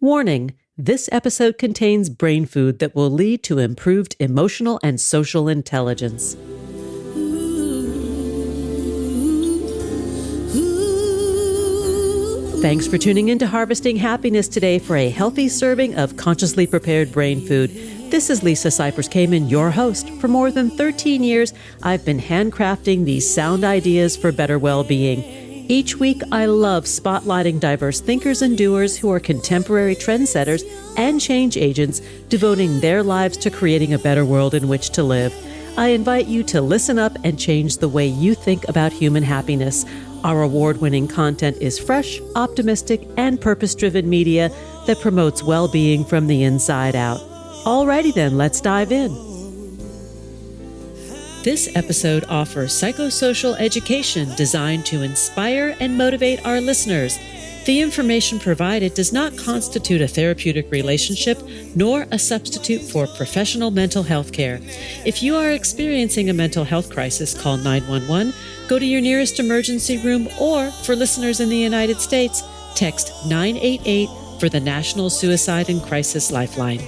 Warning, this episode contains brain food that will lead to improved emotional and social intelligence. Thanks for tuning in to Harvesting Happiness today for a healthy serving of consciously prepared brain food. This is Lisa Cypers-Kamen, your host. For more than 13 years, I've been handcrafting these sound ideas for better well-being. Each week, I love spotlighting diverse thinkers and doers who are contemporary trendsetters and change agents, devoting their lives to creating a better world in which to live. I invite you to listen up and change the way you think about human happiness. Our award-winning content is fresh, optimistic, and purpose-driven media that promotes well-being from the inside out. Alrighty then, let's dive in. This episode offers psychosocial education designed to inspire and motivate our listeners. The information provided does not constitute a therapeutic relationship nor a substitute for professional mental health care. If you are experiencing a mental health crisis, call 911, go to your nearest emergency room, or for listeners in the United States, text 988 for the National Suicide and Crisis Lifeline.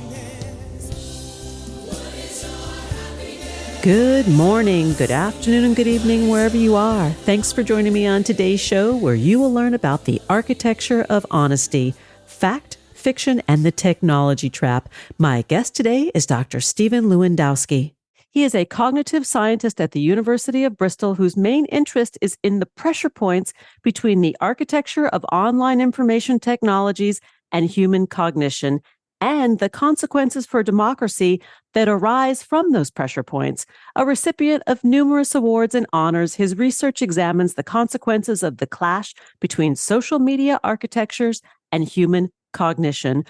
Good morning, good afternoon, and good evening, wherever you are. Thanks for joining me on today's show, where you will learn about the architecture of honesty, fact, fiction, and the technology trap. My guest today is Dr. Stephan Lewandowsky. He is a cognitive scientist at the University of Bristol whose main interest is in the pressure points between the architecture of online information technologies and human cognition, and the consequences for democracy that arise from those pressure points. A recipient of numerous awards and honors, his research examines the consequences of the clash between social media architectures and human cognition.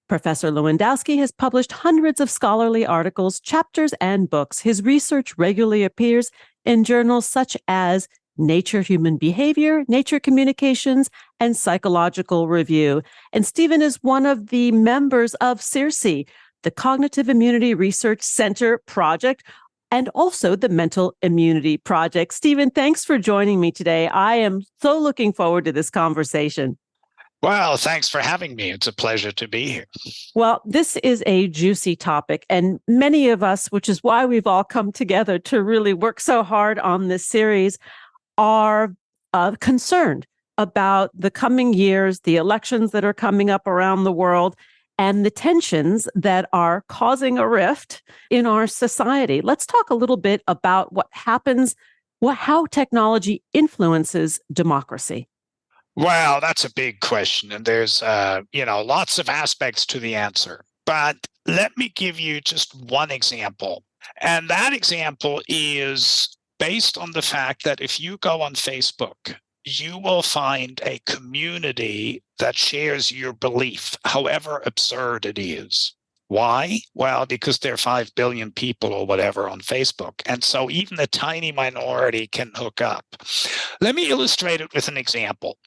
Professor Lewandowsky has published hundreds of scholarly articles, chapters, and books. His research regularly appears in journals such as Nature Human Behavior, Nature Communications, and Psychological Review. And Stephan is one of the members of CIRCE, the Cognitive Immunity Research Center Project, and also the Mental Immunity Project. Stephan, thanks for joining me today. I am so looking forward to this conversation. Well, thanks for having me. It's a pleasure to be here. Well, this is a juicy topic, and many of us, which is why we've all come together to really work so hard on this series, are concerned about the coming years, the elections that are coming up around the world, and the tensions that are causing a rift in our society. Let's talk a little bit about what happens, how technology influences democracy. Well, that's a big question, and there's lots of aspects to the answer. But let me give you just one example, and that example is based on the fact that if you go on Facebook, you will find a community that shares your belief, however absurd it is. Why? Well, because there are 5 billion people or whatever on Facebook. And so even a tiny minority can hook up. Let me illustrate it with an example.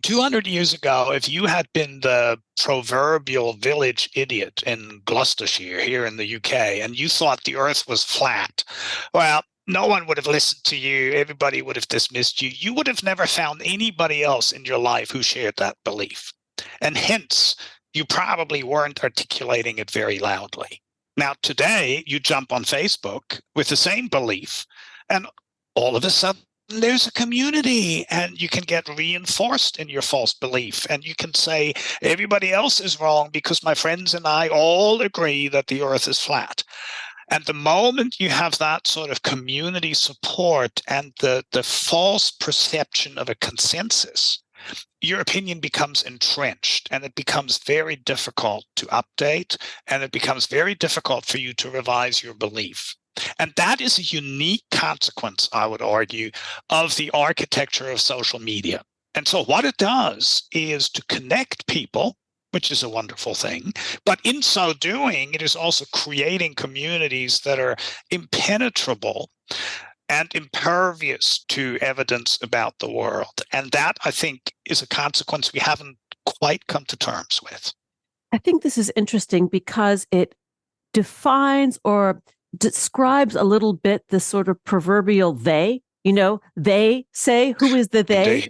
200 years ago, if you had been the proverbial village idiot in Gloucestershire here in the UK, and you thought the earth was flat, well, no one would have listened to you. Everybody would have dismissed you. You would have never found anybody else in your life who shared that belief. And hence, you probably weren't articulating it very loudly. Now, today, you jump on Facebook with the same belief, and all of a sudden, there's a community, and you can get reinforced in your false belief. And you can say, everybody else is wrong because my friends and I all agree that the earth is flat. And the moment you have that sort of community support and the false perception of a consensus, your opinion becomes entrenched, and it becomes very difficult to update, and it becomes very difficult for you to revise your belief. And that is a unique consequence, I would argue, of the architecture of social media. And so what it does is to connect people, which is a wonderful thing. But in so doing, it is also creating communities that are impenetrable and impervious to evidence about the world. And that, I think, is a consequence we haven't quite come to terms with. I think this is interesting because it defines or describes a little bit the sort of proverbial they. They say, who is the they?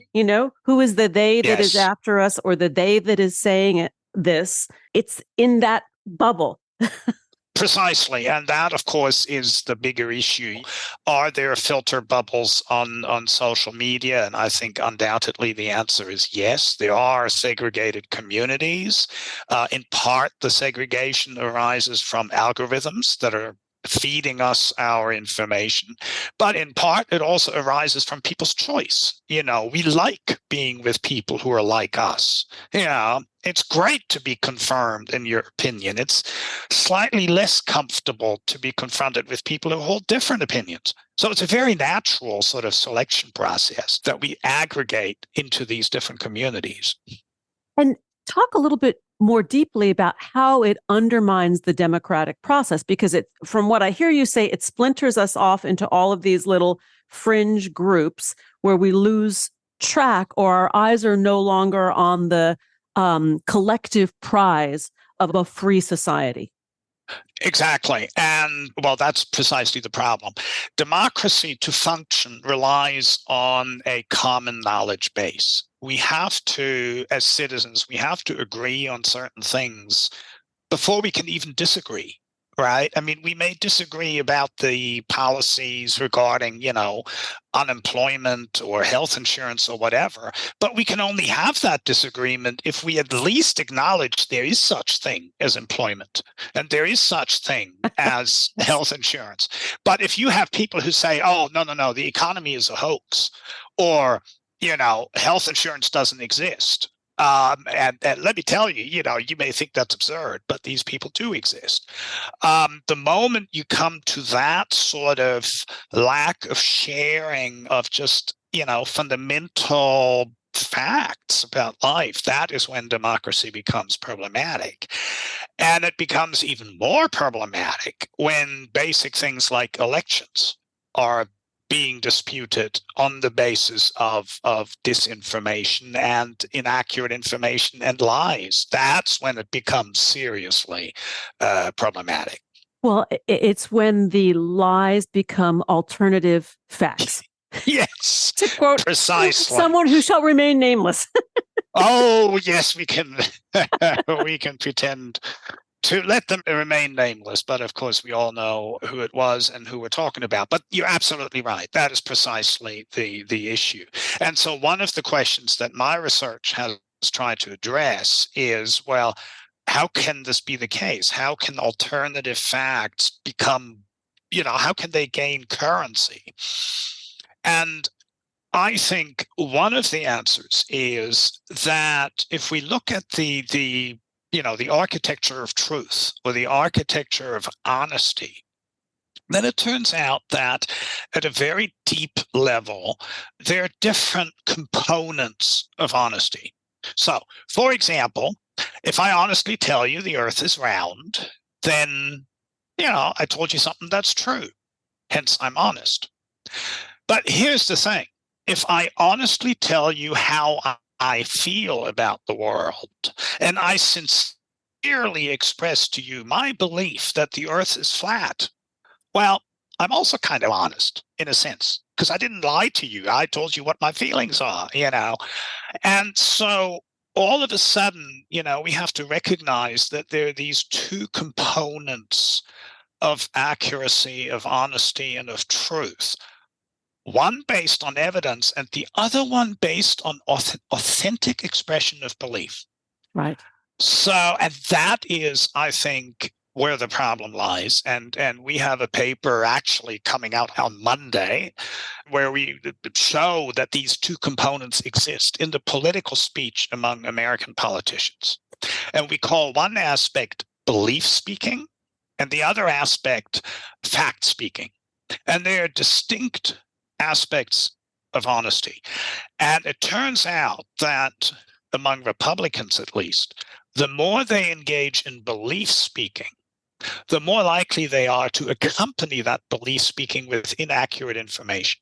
Who is the they that is after us, or the they that is saying it? this, it's in that bubble. Precisely. And that, of course, is the bigger issue. Are there filter bubbles on social media? And I think undoubtedly the answer is yes. There are segregated communities. In part, the segregation arises from algorithms that are feeding us our information, but in part it also arises from people's choice. We like being with people who are like us. It's great to be confirmed in your opinion. It's slightly less comfortable to be confronted with people who hold different opinions. So it's a very natural sort of selection process that we aggregate into these different communities. And talk a little bit more deeply about how it undermines the democratic process, because from what I hear you say, it splinters us off into all of these little fringe groups where we lose track, or our eyes are no longer on the collective prize of a free society. Exactly. And well, that's precisely the problem. Democracy to function relies on a common knowledge base. We have to, as citizens, we have to agree on certain things before we can even disagree. Right. I mean, we may disagree about the policies regarding, unemployment or health insurance or whatever, but we can only have that disagreement if we at least acknowledge there is such thing as employment and there is such thing as health insurance. But if you have people who say, oh, no, the economy is a hoax, or, health insurance doesn't exist. And let me tell you, you may think that's absurd, but these people do exist. The moment you come to that sort of lack of sharing of just, fundamental facts about life, that is when democracy becomes problematic. And it becomes even more problematic when basic things like elections are being disputed on the basis of disinformation and inaccurate information and lies. That's when it becomes seriously problematic. Well, it's when the lies become alternative facts. Yes, to quote precisely. Someone who shall remain nameless. Oh, yes, we can pretend to let them remain nameless, but of course we all know who it was and who we're talking about. But you're absolutely right. That is precisely the issue. And so one of the questions that my research has tried to address is, well, how can this be the case? How can alternative facts become, how can they gain currency? And I think one of the answers is that if we look at the architecture of truth or the architecture of honesty, then it turns out that at a very deep level, there are different components of honesty. So, for example, if I honestly tell you the earth is round, then, I told you something that's true. Hence, I'm honest. But here's the thing. If I honestly tell you how I feel about the world, and I sincerely express to you my belief that the earth is flat, well, I'm also kind of honest in a sense, because I didn't lie to you. I told you what my feelings are, And so all of a sudden, we have to recognize that there are these two components of accuracy, of honesty, and of truth. One based on evidence and the other one based on authentic expression of belief. Right. So, and that is, I think, where the problem lies. And we have a paper actually coming out on Monday where we show that these two components exist in the political speech among American politicians. And we call one aspect belief speaking and the other aspect fact speaking. And they are distinct aspects of honesty. And it turns out that among Republicans, at least, the more they engage in belief speaking, the more likely they are to accompany that belief speaking with inaccurate information.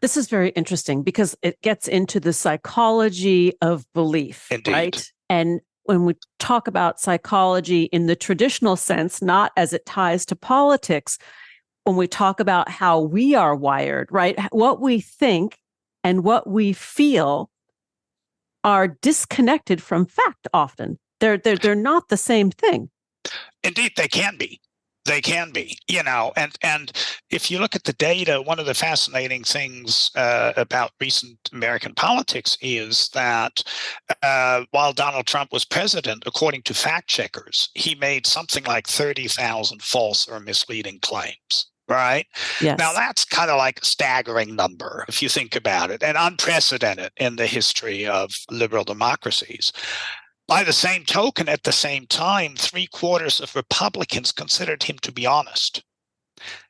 This is very interesting because it gets into the psychology of belief, Indeed. Right? And when we talk about psychology in the traditional sense, not as it ties to politics, when we talk about how we are wired, right? What we think and what we feel are disconnected from fact often. They're not the same thing. Indeed, they can be. They can be, and if you look at the data, one of the fascinating things about recent American politics is that while Donald Trump was president, according to fact checkers, he made something like 30,000 false or misleading claims. Right. Yes. Now, that's kind of like a staggering number, if you think about it, and unprecedented in the history of liberal democracies. By the same token, at the same time, 3/4 of Republicans considered him to be honest.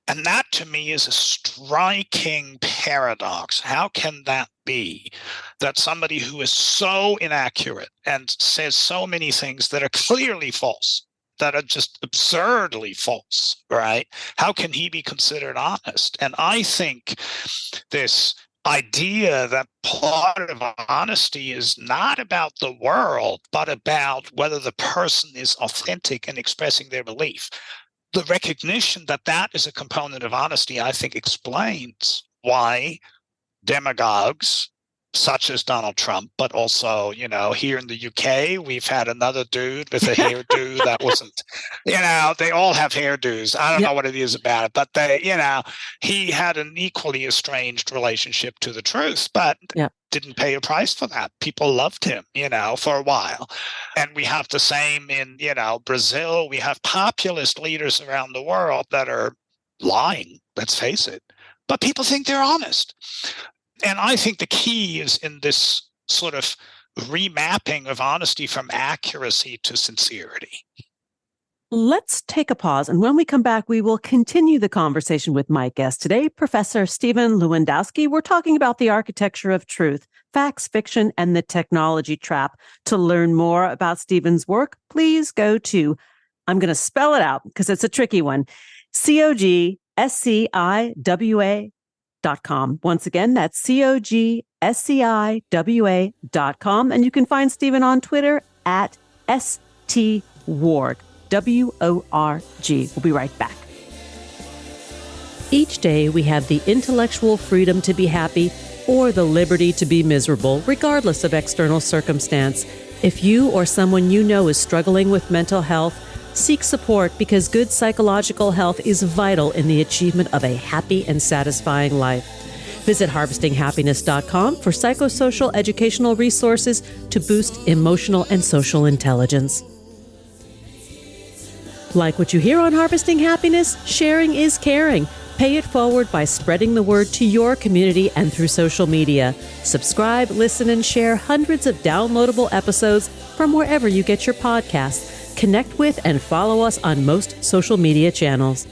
And that, to me, is a striking paradox. How can that be that somebody who is so inaccurate and says so many things that are clearly false, that are just absurdly false, right? How can he be considered honest? And I think this idea that part of honesty is not about the world, but about whether the person is authentic in expressing their belief. The recognition that that is a component of honesty, I think, explains why demagogues such as Donald Trump, but also, here in the UK, we've had another dude with a hairdo that wasn't, they all have hairdos. I don't know what it is about it, but he had an equally estranged relationship to the truth, but didn't pay a price for that. People loved him, for a while. And we have the same in, Brazil. We have populist leaders around the world that are lying, let's face it, but people think they're honest. And I think the key is in this sort of remapping of honesty from accuracy to sincerity. Let's take a pause. And when we come back, we will continue the conversation with my guest today, Professor Stephan Lewandowsky. We're talking about the architecture of truth, facts, fiction, and the technology trap. To learn more about Stephan's work, please go to, I'm going to spell it out because it's a tricky one, COGSCIWA.com. Once again, that's COGSCIWA.com. And you can find Stephan on Twitter at STWorg, WORG. We'll be right back. Each day we have the intellectual freedom to be happy or the liberty to be miserable, regardless of external circumstance. If you or someone you know is struggling with mental health, seek support because good psychological health is vital in the achievement of a happy and satisfying life. Visit harvestinghappiness.com for psychosocial educational resources to boost emotional and social intelligence. Like what you hear on Harvesting Happiness? Sharing is caring. Pay it forward by spreading the word to your community and through social media. Subscribe, listen, and share hundreds of downloadable episodes from wherever you get your podcasts. Connect with and follow us on most social media channels.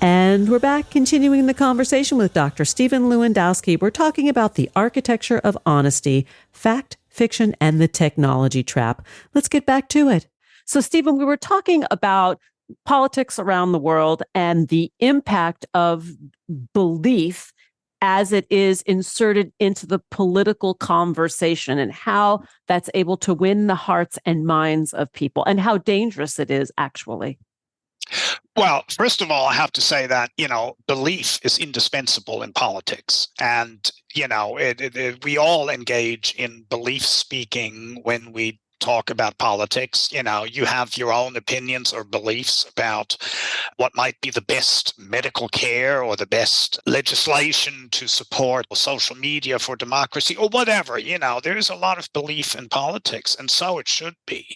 And we're back continuing the conversation with Dr. Stephan Lewandowsky. We're talking about the architecture of honesty, fact, fiction, and the technology trap. Let's get back to it. So, Stephan, we were talking about politics around the world and the impact of belief as it is inserted into the political conversation and how that's able to win the hearts and minds of people and how dangerous it is, actually. Well, first of all, I have to say that, belief is indispensable in politics. And, we all engage in belief speaking when we talk about politics. You have your own opinions or beliefs about what might be the best medical care or the best legislation to support social media for democracy or whatever. There is a lot of belief in politics, and so it should be.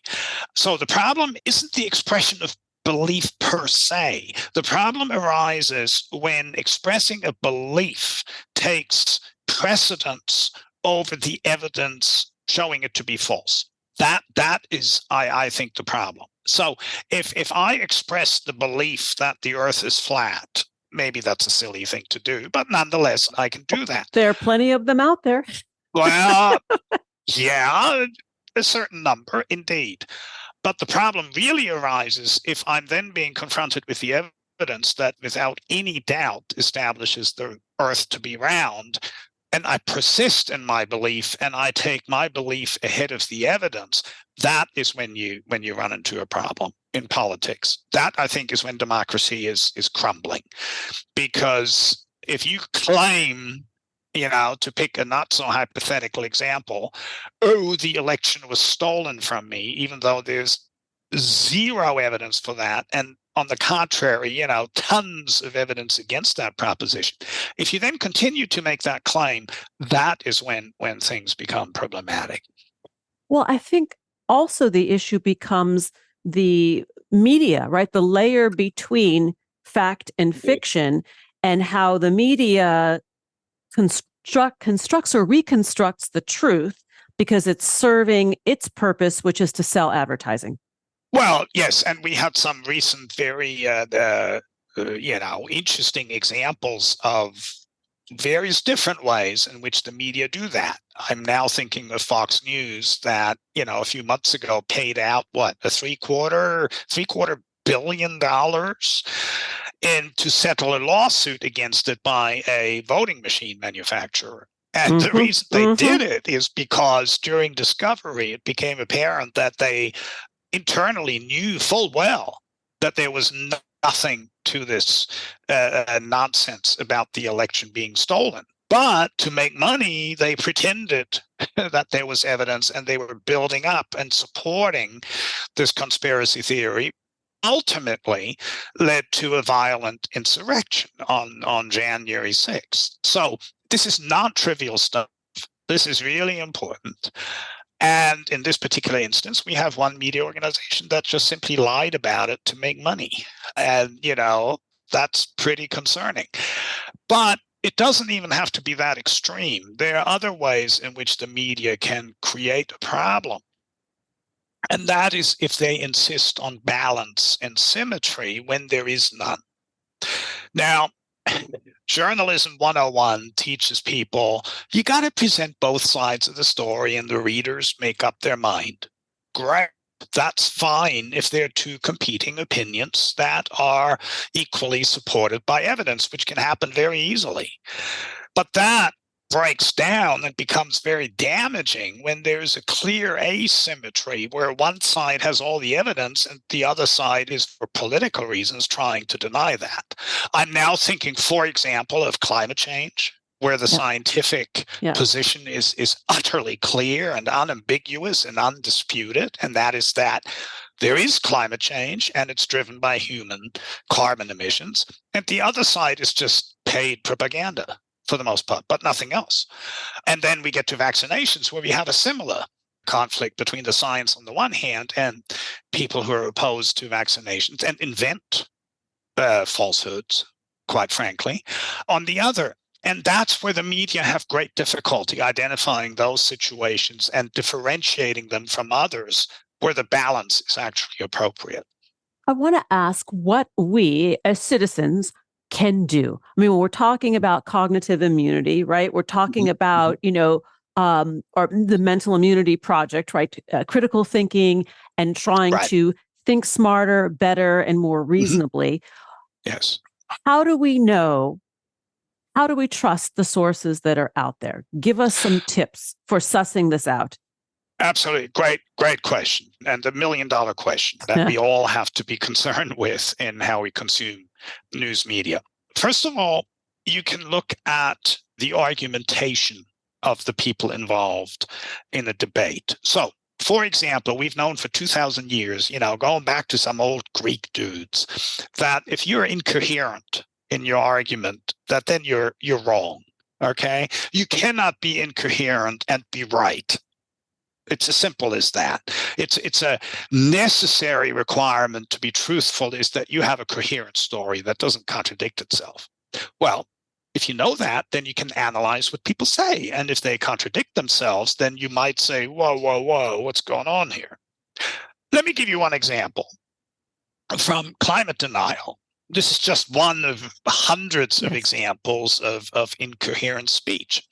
So the problem isn't the expression of belief per se. The problem arises when expressing a belief takes precedence over the evidence showing it to be false. That is, I think, the problem. So if I express the belief that the earth is flat, maybe that's a silly thing to do, but nonetheless, I can do that. There are plenty of them out there. Well, yeah, a certain number, indeed. But the problem really arises if I'm then being confronted with the evidence that without any doubt establishes the earth to be round, and I persist in my belief and I take my belief ahead of the evidence. That is when you run into a problem in politics. That, I think, is when democracy is crumbling. Because if you claim to pick a not so hypothetical example, oh, the election was stolen from me, even though there's zero evidence for that. And on the contrary, tons of evidence against that proposition. If you then continue to make that claim, that is when things become problematic. Well, I think also the issue becomes the media, right? The layer between fact and fiction, and how the media constructs or reconstructs the truth because it's serving its purpose, which is to sell advertising. Well, yes, and we had some recent very interesting examples of various different ways in which the media do that. I'm now thinking of Fox News that, a few months ago paid out a $750 million and to settle a lawsuit against it by a voting machine manufacturer. And the reason they did it is because during discovery, it became apparent that they internally knew full well that there was nothing to this nonsense about the election being stolen. But to make money, they pretended that there was evidence, and they were building up and supporting this conspiracy theory. Ultimately led to a violent insurrection on January 6th. So this is not trivial stuff. This is really important. And in this particular instance, we have one media organization that just simply lied about it to make money. And, that's pretty concerning. But it doesn't even have to be that extreme. There are other ways in which the media can create a problem. And that is if they insist on balance and symmetry when there is none. Now, Journalism 101 teaches people you got to present both sides of the story and the readers make up their mind. Great. That's fine if there are two competing opinions that are equally supported by evidence, which can happen very easily. But that breaks down and becomes very damaging when there's a clear asymmetry where one side has all the evidence and the other side is, for political reasons, trying to deny that. I'm now thinking, for example, of climate change, where the scientific position is utterly clear and unambiguous and undisputed, and that is that there is climate change and it's driven by human carbon emissions, and the other side is just paid propaganda for the most part, but nothing else. And then we get to vaccinations, where we have a similar conflict between the science on the one hand and people who are opposed to vaccinations and invent falsehoods, quite frankly, on the other. And that's where the media have great difficulty identifying those situations and differentiating them from others where the balance is actually appropriate. I want to ask what we as citizens can do. I mean, when we're talking about cognitive immunity, right? We're talking about, or the mental immunity project, right? Critical thinking and trying to think smarter, better, and more reasonably. Yes. How do we know? How do we trust the sources that are out there? Give us some tips for sussing this out. Absolutely. Great question. And the $1 million question that we all have to be concerned with in how we consume news media. First of all, you can look at the argumentation of the people involved in a debate. So, for example, we've known for 2,000 years, going back to some old Greek dudes, that if you're incoherent in your argument, that then you're wrong. Okay? You cannot be incoherent and be right. It's as simple as that. It's a necessary requirement to be truthful, is that you have a coherent story that doesn't contradict itself. Well, if you know that, then you can analyze what people say. And if they contradict themselves, then you might say, whoa, what's going on here? Let me give you one example from climate denial. This is just one of hundreds of examples of incoherent speech.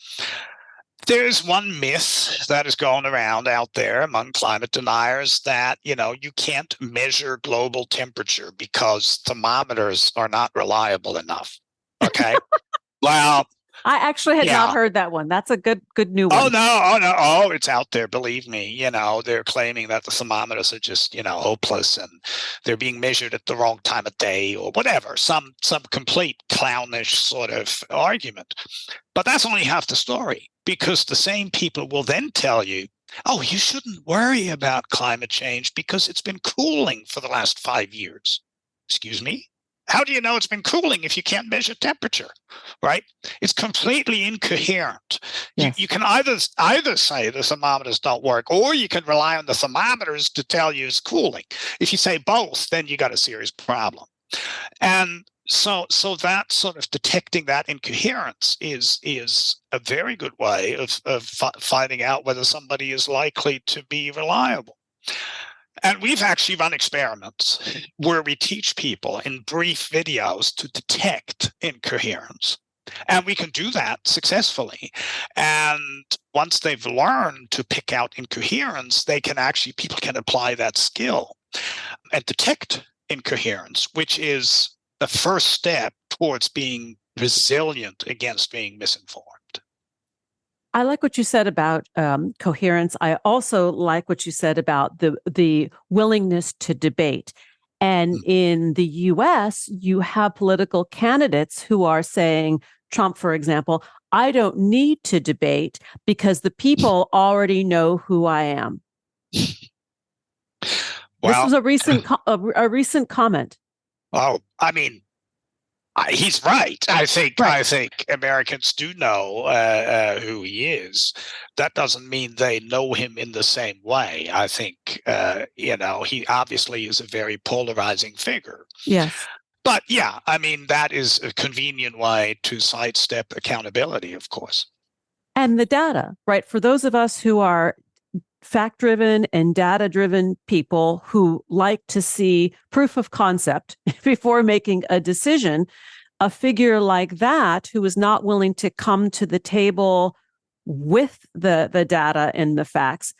There's one myth that is going around out there among climate deniers that, you can't measure global temperature because thermometers are not reliable enough. Okay. Well, I actually had not Yeah. heard that one. That's a good new Oh one. no, oh no, oh, it's out there. Believe me, they're claiming that the thermometers are just, hopeless, and they're being measured at the wrong time of day or whatever. Some complete clownish sort of argument. But that's only half the story, because the same people will then tell you, oh, you shouldn't worry about climate change because it's been cooling for the last 5 years. Excuse me? How do you know it's been cooling if you can't measure temperature, right? It's completely incoherent. Yes. You can either say the thermometers don't work, or you can rely on the thermometers to tell you it's cooling. If you say both, then you got a serious problem. And so that sort of detecting that incoherence is a very good way of finding out whether somebody is likely to be reliable. And we've actually run experiments where we teach people in brief videos to detect incoherence. And we can do that successfully. And once they've learned to pick out incoherence, people can apply that skill and detect incoherence, which is the first step towards being resilient against being misinformed. I like what you said about coherence. I also like what you said about the willingness to debate. And in the US, you have political candidates who are saying, Trump, for example, I don't need to debate because the people already know who I am. Well, this was a recent comment. Oh, I mean, he's right. I think Americans do know who he is. That doesn't mean they know him in the same way. I think he obviously is a very polarizing figure. Yes. But yeah, I mean, that is a convenient way to sidestep accountability, of course. And the data, right? For those of us who are fact-driven and data-driven people who like to see proof of concept before making a decision, a figure like that who is not willing to come to the table with the data and the facts,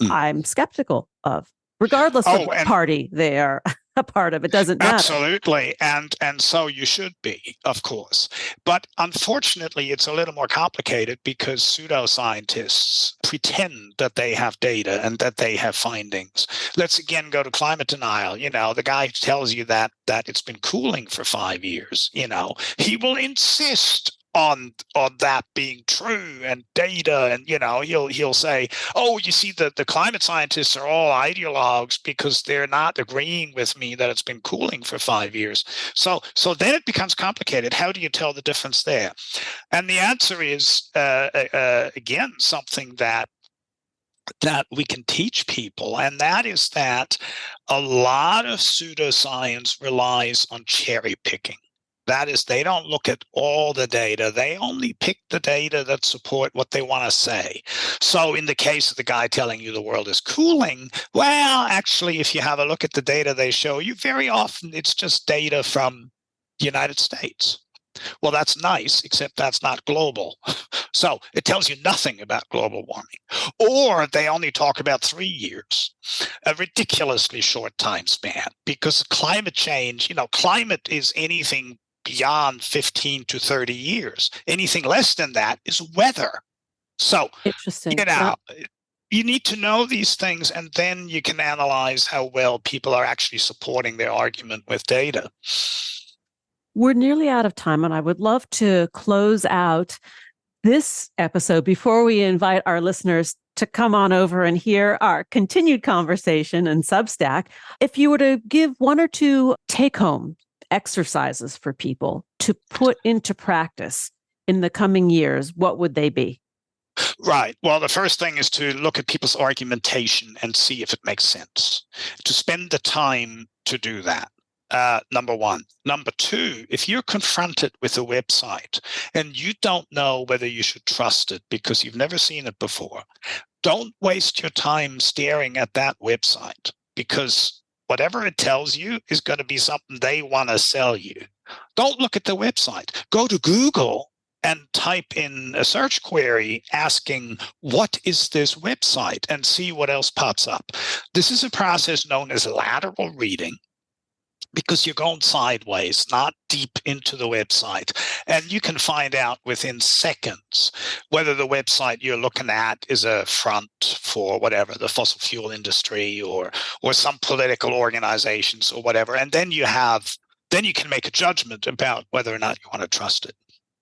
I'm skeptical of, regardless of what party they are a part of. It doesn't matter. Absolutely. And so you should be, of course. But unfortunately, it's a little more complicated because pseudoscientists pretend that they have data and that they have findings. Let's again go to climate denial. The guy who tells you that it's been cooling for 5 years, he will insist on that being true and data, and he'll say, oh, you see, the climate scientists are all ideologues because they're not agreeing with me that it's been cooling for 5 years. So then it becomes complicated. How do you tell the difference there? And the answer is again something that we can teach people, and that is that a lot of pseudoscience relies on cherry picking. That is, they don't look at all the data. They only pick the data that support what they want to say. So in the case of the guy telling you the world is cooling, well, actually, if you have a look at the data they show you, very often it's just data from the United States. Well, that's nice, except that's not global. So it tells you nothing about global warming. Or they only talk about 3 years, a ridiculously short time span, because climate change, climate is anything beyond 15 to 30 years. Anything less than that is weather. So, interesting. You need to know these things, and then you can analyze how well people are actually supporting their argument with data. We're nearly out of time, and I would love to close out this episode before we invite our listeners to come on over and hear our continued conversation in Substack. If you were to give 1 or 2 take-home exercises for people to put into practice in the coming years, what would they be? Right. Well, the first thing is to look at people's argumentation and see if it makes sense, to spend the time to do that. Number 1. Number 2, if you're confronted with a website and you don't know whether you should trust it because you've never seen it before, don't waste your time staring at that website, because whatever it tells you is going to be something they want to sell you. Don't look at the website. Go to Google and type in a search query asking, what is this website? And see what else pops up. This is a process known as lateral reading. because you're going sideways, not deep into the website. And you can find out within seconds whether the website you're looking at is a front for whatever, the fossil fuel industry or some political organizations or whatever. And then you can make a judgment about whether or not you want to trust it.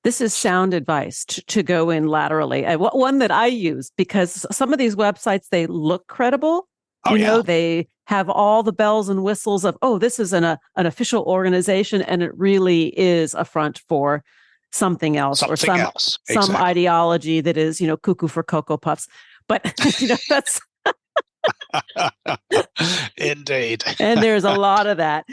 This is sound advice to go in laterally. One that I use, because some of these websites, they look credible. You know, they have all the bells and whistles of, oh, this is an official organization, and it really is a front for something else or some ideology that is, cuckoo for Cocoa Puffs. But that's indeed. And there's a lot of that.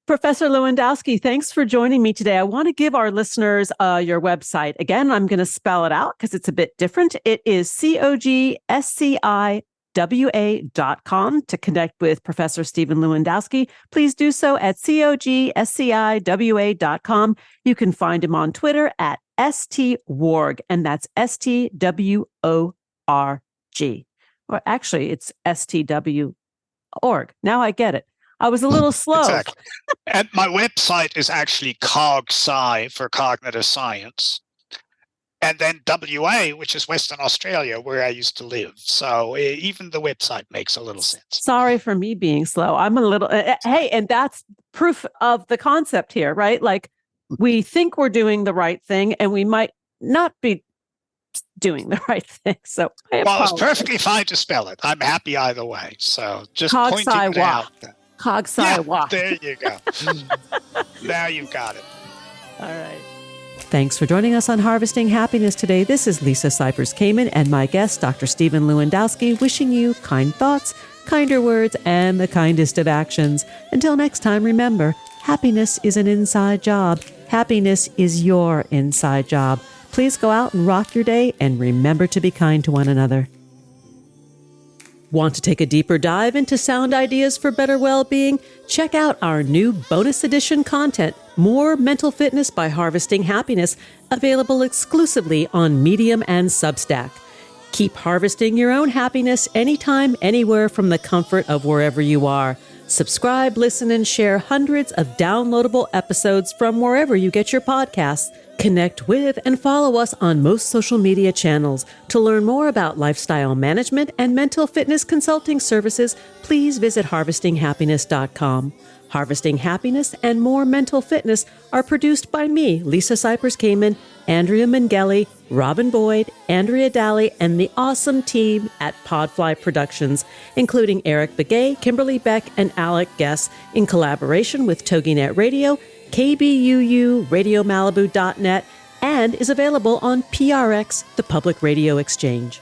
Professor Lewandowsky, thanks for joining me today. I want to give our listeners your website. Again, I'm going to spell it out because it's a bit different. It is COGSCIWA.com to connect with Professor Stephan Lewandowsky. Please do so at COGSCIWA.com. You can find him on Twitter at STWORG, and that's STWORG. Or actually, it's STW.org. Now I get it. I was a little slow. Exactly. And my website is actually CogSci for cognitive science. And then WA, which is Western Australia, where I used to live. So even the website makes a little sense. Sorry for me being slow. I'm a little, hey, and that's proof of the concept here, right? Like we think we're doing the right thing and we might not be doing the right thing. So it's perfectly fine to spell it. I'm happy either way. So just pointing it out. CogSci. There you go. Now you've got it. All right. Thanks for joining us on Harvesting Happiness today. This is Lisa Cypers-Kamen and my guest, Dr. Stephan Lewandowsky, wishing you kind thoughts, kinder words, and the kindest of actions. Until next time, remember, happiness is an inside job. Happiness is your inside job. Please go out and rock your day and remember to be kind to one another. Want to take a deeper dive into sound ideas for better well-being? Check out our new bonus edition content, More Mental Fitness by Harvesting Happiness, available exclusively on Medium and Substack. Keep harvesting your own happiness anytime, anywhere from the comfort of wherever you are. Subscribe, listen, and share hundreds of downloadable episodes from wherever you get your podcasts. Connect with and follow us on most social media channels. To learn more about lifestyle management and mental fitness consulting services, please visit harvestinghappiness.com. Harvesting Happiness and More Mental Fitness are produced by me, Lisa Cypers-Kamen, Andrea Mengele, Robin Boyd, Andrea Daly, and the awesome team at Podfly Productions, including Eric Begay, Kimberly Beck, and Alec Guess, in collaboration with TogiNet Radio, KBUU, RadioMalibu.net, and is available on PRX, the Public Radio Exchange.